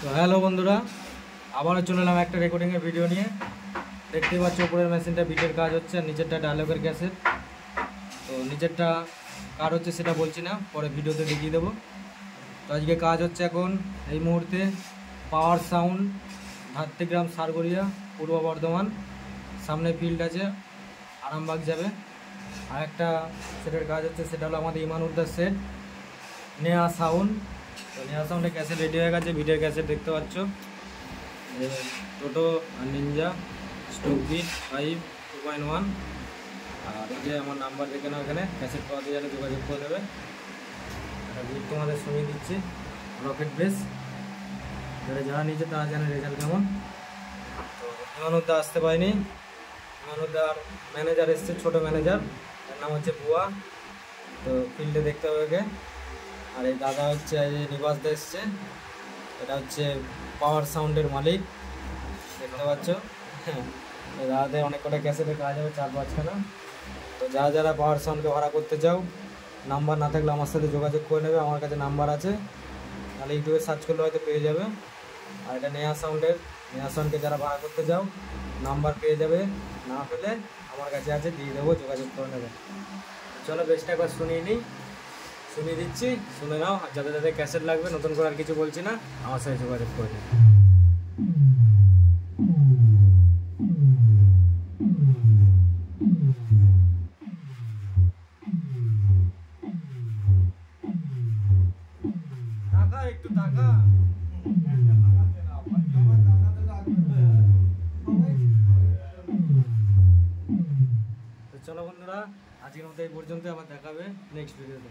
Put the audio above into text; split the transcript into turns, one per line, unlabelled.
তো হ্যালো বন্ধুরা, আবারও চলে এলাম একটা রেকর্ডিংয়ের ভিডিও নিয়ে। দেখতেই পাচ্ছ উপরের মেশিনটা বিটের কাজ হচ্ছে আর নিচেরটা ডায়লগের ক্যাসেট। তো নিচেরটা কার হচ্ছে সেটা বলছি না, পরে ভিডিওতে দেখিয়ে দেবো। তো আজকে কাজ হচ্ছে এখন এই মুহূর্তে পাওয়ার সাউন্ড, ধাত্রীগ্রাম, সারগড়িয়া, পূর্ব বর্ধমান। সামনে ফিল্ড আছে, আরামবাগ যাবে। আর একটা সেটের কাজ হচ্ছে, সেটা হলো আমাদের ইমানুদ্দার সেট, নেহা সাউন্ড। তো নেহা সাউন্ডের ক্যাসেট রেডি হয়ে গেছে, ভিডিওর ক্যাসেট দেখতে পাচ্ছ। টোটো আর নিনজা স্টোক বিট 5 2.1। আর এই যে আমার নাম্বার দেখে নাও, এখানে ক্যাসেট পাওয়াতে গেলে যোগাযোগ করে দেবে। একটা বিট তোমাদের শুনিয়ে দিচ্ছি, রকেট বেস। যারা নিচে তারা জানে রেজাল্ট কেমন। তো ইমানুদ্দা আসতে পারেনি, ইমানুদ্দার ম্যানেজার এসছে, ছোটো ম্যানেজার, তার নাম হচ্ছে বুয়া। তো ফিল্ডে দেখতে হবে ওকে। আর এই দাদা হচ্ছে নিবাসদা এসছে, এটা হচ্ছে পাওয়ার সাউন্ডের মালিক, দেখতে পাচ্ছ। হ্যাঁ, দাদাদের অনেক কটা ক্যাসেটের কাজ হবে, 4-5খানা। তো যারা যারা পাওয়ার সাউন্ডকে ভাড়া করতে চাও, নাম্বার না থাকলে আমার সাথে যোগাযোগ করে নেবে। আমার কাছে নাম্বার আছে, তাহলে ইউটিউবে সার্চ করলে হয়তো পেয়ে যাবে। আর এটা নেহা সাউন্ডকে যারা ভাড়া করতে চাও, নাম্বার পেয়ে যাবে। না পেলে আমার কাছে আছে, দিয়ে দেবো, যোগাযোগ করে নেবে। চলো বেশটা একবার শুনিয়ে দিচ্ছি, শুনে নাও। আর যাদের যাদের ক্যাসেট লাগবে, নতুন করে আর কিছু বলছি না, আমার সাথে যোগাযোগ করে নেবে। টাকা একটু টাকা তো চলো বন্ধুরা, আজকের মতো এই পর্যন্ত, আবার দেখাবে নেক্সট ভিডিওতে।